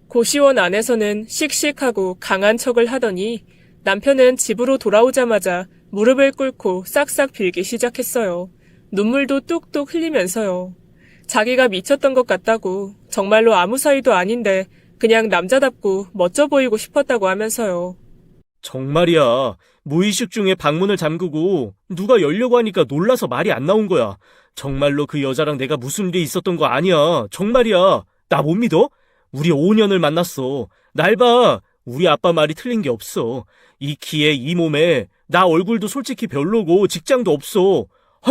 고시원 안에서는 씩씩하고 강한 척을 하더니 남편은 집으로 돌아오자마자 무릎을 꿇고 싹싹 빌기 시작했어요. 눈물도 뚝뚝 흘리면서요. 자기가 미쳤던 것 같다고, 정말로 아무 사이도 아닌데 그냥 남자답고 멋져 보이고 싶었다고 하면서요. 정말이야. 무의식 중에 방문을 잠그고 누가 열려고 하니까 놀라서 말이 안 나온 거야. 정말로 그 여자랑 내가 무슨 일이 있었던 거 아니야. 정말이야. 나 못 믿어? 우리 5년을 만났어. 날 봐. 우리 아빠 말이 틀린 게 없어. 이 키에 이 몸에 나 얼굴도 솔직히 별로고 직장도 없어.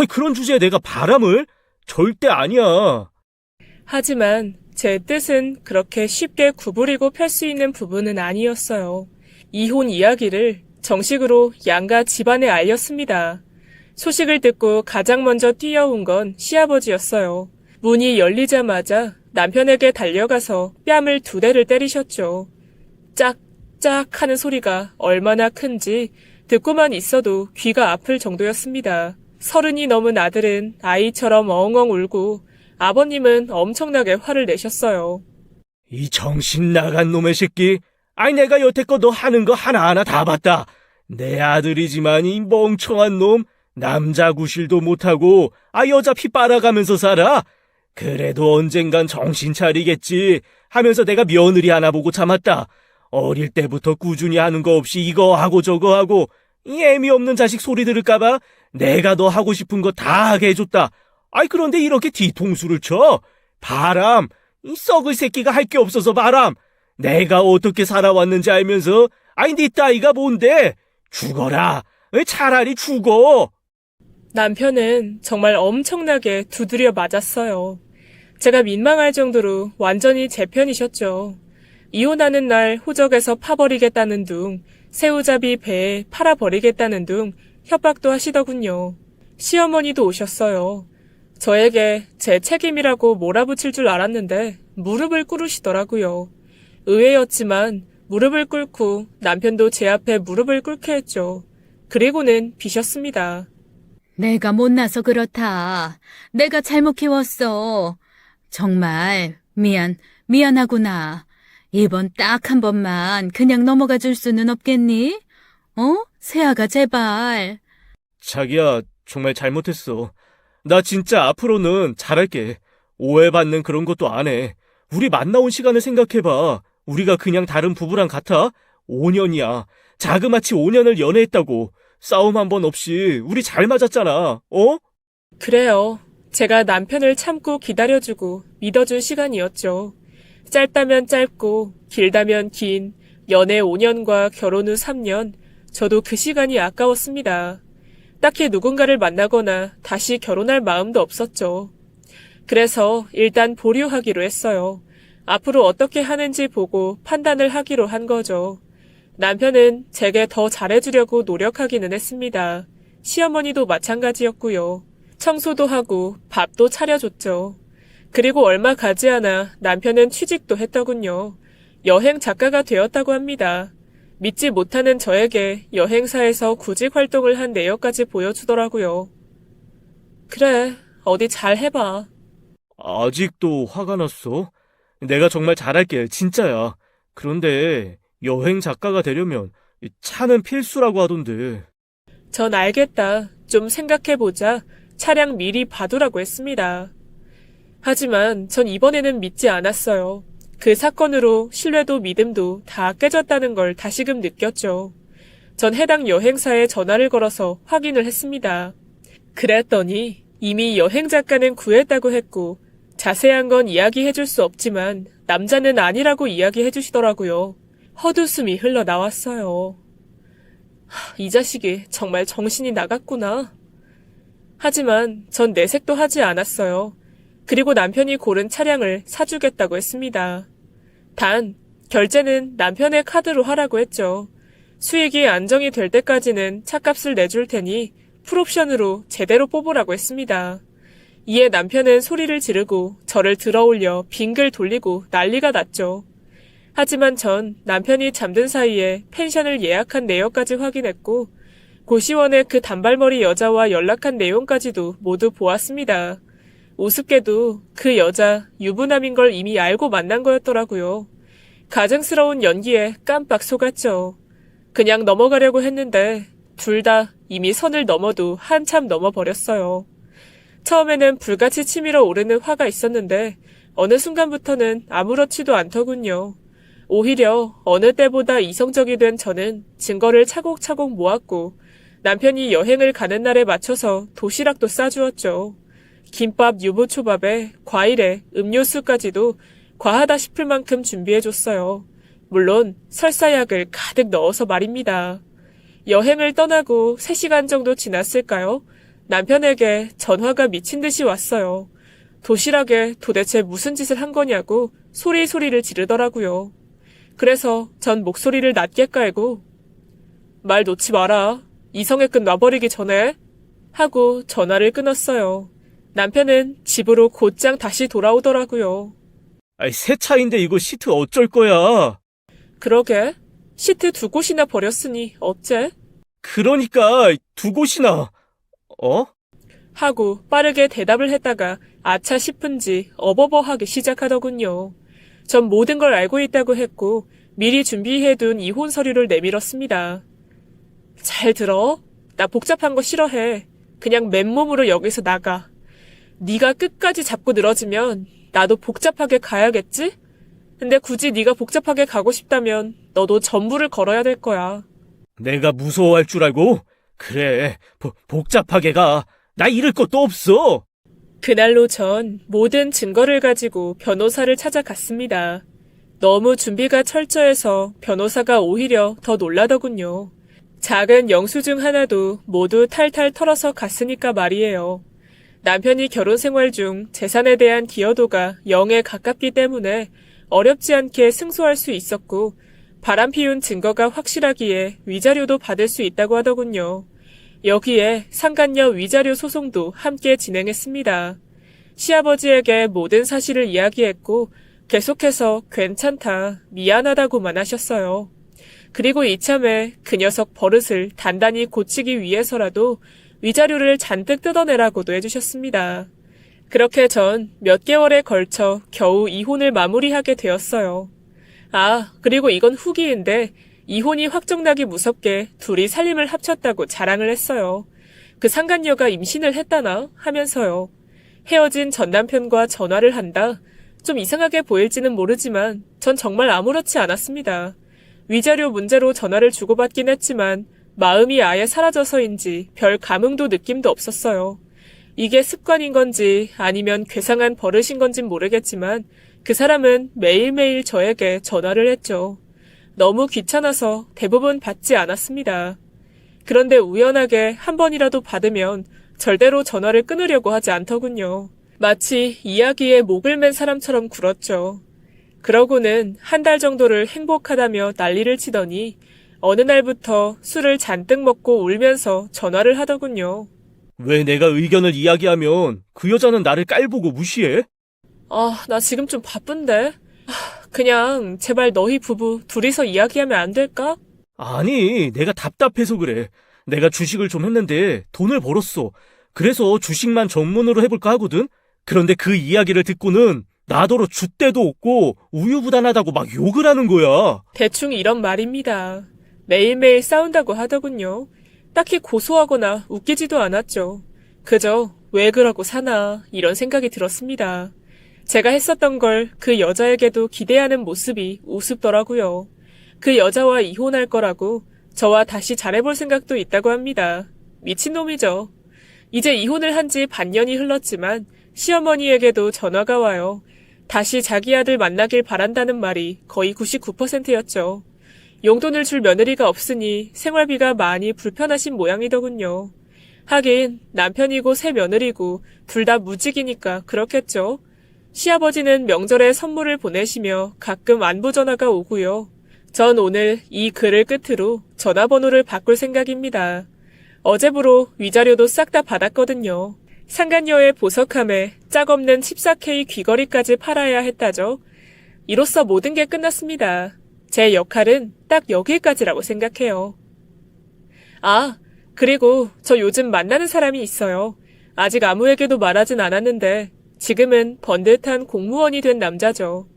그런 주제에 내가 바람을? 절대 아니야. 하지만 제 뜻은 그렇게 쉽게 구부리고 펼 수 있는 부분은 아니었어요. 이혼 이야기를 정식으로 양가 집안에 알렸습니다. 소식을 듣고 가장 먼저 뛰어온 건 시아버지였어요. 문이 열리자마자 남편에게 달려가서 뺨을 2대를 때리셨죠. 짝짝 하는 소리가 얼마나 큰지 듣고만 있어도 귀가 아플 정도였습니다. 30이 넘은 아들은 아이처럼 엉엉 울고 아버님은 엄청나게 화를 내셨어요. 이 정신 나간 놈의 새끼. 아니, 내가 여태껏 너 하는 거 하나하나 다 봤다. 내 아들이지만 이 멍청한 놈, 남자 구실도 못하고, 여자 피 빨아가면서 살아. 그래도 언젠간 정신 차리겠지 하면서 내가 며느리 하나 보고 참았다. 어릴 때부터 꾸준히 하는 거 없이 이거 하고 저거 하고, 이 애미 없는 자식 소리 들을까봐 내가 너 하고 싶은 거 다 하게 해줬다. 그런데 이렇게 뒤통수를 쳐? 바람, 이 썩을 새끼가 할 게 없어서 바람. 내가 어떻게 살아왔는지 알면서, 네 따위가 뭔데? 죽어라. 차라리 죽어. 남편은 정말 엄청나게 두드려 맞았어요. 제가 민망할 정도로 완전히 제 편이셨죠. 이혼하는 날 호적에서 파버리겠다는 둥, 새우잡이 배에 팔아버리겠다는 둥 협박도 하시더군요. 시어머니도 오셨어요. 저에게 제 책임이라고 몰아붙일 줄 알았는데 무릎을 꿇으시더라고요. 의외였지만 무릎을 꿇고 남편도 제 앞에 무릎을 꿇게 했죠. 그리고는 비셨습니다. 내가 못나서 그렇다. 내가 잘못 키웠어. 정말 미안하구나. 이번 딱 한 번만 그냥 넘어가 줄 수는 없겠니? 세아가 제발. 자기야, 정말 잘못했어. 나 진짜 앞으로는 잘할게. 오해받는 그런 것도 안 해. 우리 만나온 시간을 생각해봐. 우리가 그냥 다른 부부랑 같아? 5년이야. 자그마치 5년을 연애했다고. 싸움 한 번 없이 우리 잘 맞았잖아. 그래요. 제가 남편을 참고 기다려주고 믿어준 시간이었죠. 짧다면 짧고 길다면 긴 연애 5년과 결혼 후 3년, 저도 그 시간이 아까웠습니다. 딱히 누군가를 만나거나 다시 결혼할 마음도 없었죠. 그래서 일단 보류하기로 했어요. 앞으로 어떻게 하는지 보고 판단을 하기로 한 거죠. 남편은 제게 더 잘해주려고 노력하기는 했습니다. 시어머니도 마찬가지였고요. 청소도 하고 밥도 차려줬죠. 그리고 얼마 가지 않아 남편은 취직도 했더군요. 여행 작가가 되었다고 합니다. 믿지 못하는 저에게 여행사에서 구직 활동을 한 내역까지 보여주더라고요. 그래, 어디 잘 해봐. 아직도 화가 났어? 내가 정말 잘할게, 진짜야. 그런데 여행 작가가 되려면 차는 필수라고 하던데. 전 알겠다. 좀 생각해보자. 차량 미리 봐두라고 했습니다. 하지만 전 이번에는 믿지 않았어요. 그 사건으로 신뢰도 믿음도 다 깨졌다는 걸 다시금 느꼈죠. 전 해당 여행사에 전화를 걸어서 확인을 했습니다. 그랬더니 이미 여행 작가는 구했다고 했고 자세한 건 이야기해줄 수 없지만 남자는 아니라고 이야기해주시더라고요. 헛웃음이 흘러나왔어요. 이 자식이 정말 정신이 나갔구나. 하지만 전 내색도 하지 않았어요. 그리고 남편이 고른 차량을 사주겠다고 했습니다. 단, 결제는 남편의 카드로 하라고 했죠. 수익이 안정이 될 때까지는 차값을 내줄 테니 풀옵션으로 제대로 뽑으라고 했습니다. 이에 남편은 소리를 지르고 저를 들어올려 빙글 돌리고 난리가 났죠. 하지만 전 남편이 잠든 사이에 펜션을 예약한 내역까지 확인했고 고시원의 그 단발머리 여자와 연락한 내용까지도 모두 보았습니다. 우습게도 그 여자 유부남인 걸 이미 알고 만난 거였더라고요. 가증스러운 연기에 깜빡 속았죠. 그냥 넘어가려고 했는데 둘 다 이미 선을 넘어도 한참 넘어버렸어요. 처음에는 불같이 치밀어 오르는 화가 있었는데 어느 순간부터는 아무렇지도 않더군요. 오히려 어느 때보다 이성적이 된 저는 증거를 차곡차곡 모았고 남편이 여행을 가는 날에 맞춰서 도시락도 싸주었죠. 김밥, 유부초밥에 과일에 음료수까지도 과하다 싶을 만큼 준비해줬어요. 물론 설사약을 가득 넣어서 말입니다. 여행을 떠나고 3시간 정도 지났을까요? 남편에게 전화가 미친 듯이 왔어요. 도시락에 도대체 무슨 짓을 한 거냐고 소리를 지르더라고요. 그래서 전 목소리를 낮게 깔고 말 놓지 마라. 이성의 끈 놔버리기 전에 하고 전화를 끊었어요. 남편은 집으로 곧장 다시 돌아오더라고요. 새 차인데 이거 시트 어쩔 거야? 그러게. 시트 2곳이나 버렸으니 어째? 그러니까 두 곳이나. 하고 빠르게 대답을 했다가 아차 싶은지 어버버하기 시작하더군요. 전 모든 걸 알고 있다고 했고 미리 준비해둔 이혼 서류를 내밀었습니다. 잘 들어. 나 복잡한 거 싫어해. 그냥 맨몸으로 여기서 나가. 네가 끝까지 잡고 늘어지면 나도 복잡하게 가야겠지? 근데 굳이 네가 복잡하게 가고 싶다면 너도 전부를 걸어야 될 거야. 내가 무서워할 줄 알고? 그래, 복잡하게 가. 나 잃을 것도 없어. 그날로 전 모든 증거를 가지고 변호사를 찾아갔습니다. 너무 준비가 철저해서 변호사가 오히려 더 놀라더군요. 작은 영수증 하나도 모두 탈탈 털어서 갔으니까 말이에요. 남편이 결혼 생활 중 재산에 대한 기여도가 0에 가깝기 때문에 어렵지 않게 승소할 수 있었고 바람피운 증거가 확실하기에 위자료도 받을 수 있다고 하더군요. 여기에 상간녀 위자료 소송도 함께 진행했습니다. 시아버지에게 모든 사실을 이야기했고 계속해서 괜찮다, 미안하다고만 하셨어요. 그리고 이참에 그 녀석 버릇을 단단히 고치기 위해서라도 위자료를 잔뜩 뜯어내라고도 해주셨습니다. 그렇게 전 몇 개월에 걸쳐 겨우 이혼을 마무리하게 되었어요. 아, 그리고 이건 후기인데 이혼이 확정나기 무섭게 둘이 살림을 합쳤다고 자랑을 했어요. 그 상간녀가 임신을 했다나 하면서요. 헤어진 전 남편과 전화를 한다. 좀 이상하게 보일지는 모르지만 전 정말 아무렇지 않았습니다. 위자료 문제로 전화를 주고받긴 했지만 마음이 아예 사라져서인지 별 감흥도 느낌도 없었어요. 이게 습관인 건지 아니면 괴상한 버릇인 건진 모르겠지만 그 사람은 매일매일 저에게 전화를 했죠. 너무 귀찮아서 대부분 받지 않았습니다. 그런데 우연하게 한 번이라도 받으면 절대로 전화를 끊으려고 하지 않더군요. 마치 이야기에 목을 맨 사람처럼 굴었죠. 그러고는 한 달 정도를 행복하다며 난리를 치더니 어느 날부터 술을 잔뜩 먹고 울면서 전화를 하더군요. 왜 내가 의견을 이야기하면 그 여자는 나를 깔보고 무시해? 아, 나 지금 좀 바쁜데. 그냥 제발 너희 부부 둘이서 이야기하면 안 될까? 아니, 내가 답답해서 그래. 내가 주식을 좀 했는데 돈을 벌었어. 그래서 주식만 전문으로 해볼까 하거든? 그런데 그 이야기를 듣고는 나더러 줏대도 없고 우유부단하다고 막 욕을 하는 거야. 대충 이런 말입니다. 매일매일 싸운다고 하더군요. 딱히 고소하거나 웃기지도 않았죠. 그저 왜 그러고 사나 이런 생각이 들었습니다. 제가 했었던 걸 그 여자에게도 기대하는 모습이 우습더라고요. 그 여자와 이혼할 거라고 저와 다시 잘해볼 생각도 있다고 합니다. 미친놈이죠. 이제 이혼을 한 지 반년이 흘렀지만 시어머니에게도 전화가 와요. 다시 자기 아들 만나길 바란다는 말이 거의 99%였죠. 용돈을 줄 며느리가 없으니 생활비가 많이 불편하신 모양이더군요. 하긴 남편이고 새 며느리고 둘 다 무직이니까 그렇겠죠. 시아버지는 명절에 선물을 보내시며 가끔 안부 전화가 오고요. 전 오늘 이 글을 끝으로 전화번호를 바꿀 생각입니다. 어제부로 위자료도 싹 다 받았거든요. 상간녀의 보석함에 짝없는 14K 귀걸이까지 팔아야 했다죠. 이로써 모든 게 끝났습니다. 제 역할은 딱 여기까지라고 생각해요. 아, 그리고 저 요즘 만나는 사람이 있어요. 아직 아무에게도 말하진 않았는데 지금은 번듯한 공무원이 된 남자죠.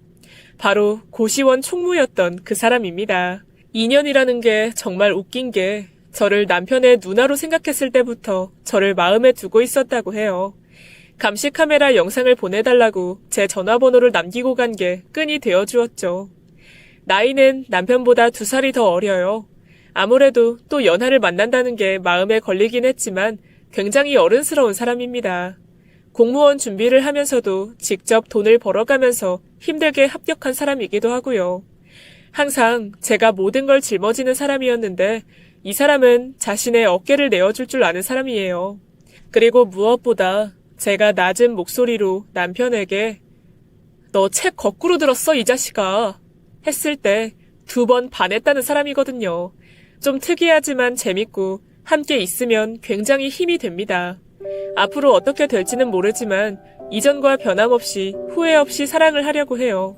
바로 고시원 총무였던 그 사람입니다. 인연이라는 게 정말 웃긴 게 저를 남편의 누나로 생각했을 때부터 저를 마음에 두고 있었다고 해요. 감시 카메라 영상을 보내달라고 제 전화번호를 남기고 간 게 끈이 되어주었죠. 나이는 남편보다 2살이 더 어려요. 아무래도 또 연하를 만난다는 게 마음에 걸리긴 했지만 굉장히 어른스러운 사람입니다. 공무원 준비를 하면서도 직접 돈을 벌어가면서 힘들게 합격한 사람이기도 하고요. 항상 제가 모든 걸 짊어지는 사람이었는데 이 사람은 자신의 어깨를 내어줄 줄 아는 사람이에요. 그리고 무엇보다 제가 낮은 목소리로 남편에게 너 책 거꾸로 들었어 이 자식아 했을 때 2번 반했다는 사람이거든요. 좀 특이하지만 재밌고 함께 있으면 굉장히 힘이 됩니다. 앞으로 어떻게 될지는 모르지만 이전과 변함없이 후회 없이 사랑을 하려고 해요.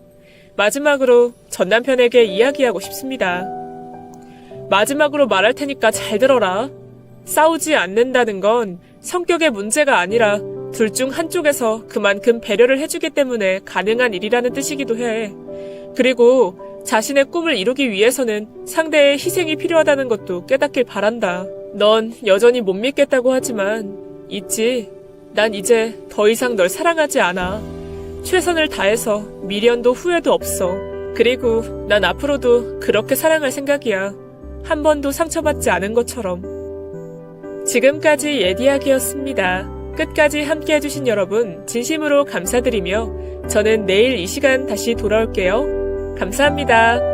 마지막으로 전 남편에게 이야기하고 싶습니다. 마지막으로 말할 테니까 잘 들어라. 싸우지 않는다는 건 성격의 문제가 아니라 둘 중 한쪽에서 그만큼 배려를 해주기 때문에 가능한 일이라는 뜻이기도 해. 그리고 자신의 꿈을 이루기 위해서는 상대의 희생이 필요하다는 것도 깨닫길 바란다. 넌 여전히 못 믿겠다고 하지만 있지. 난 이제 더 이상 널 사랑하지 않아. 최선을 다해서 미련도 후회도 없어. 그리고 난 앞으로도 그렇게 사랑할 생각이야. 한 번도 상처받지 않은 것처럼. 지금까지 예디야기였습니다. 끝까지 함께 해주신 여러분 진심으로 감사드리며 저는 내일 이 시간 다시 돌아올게요. 감사합니다.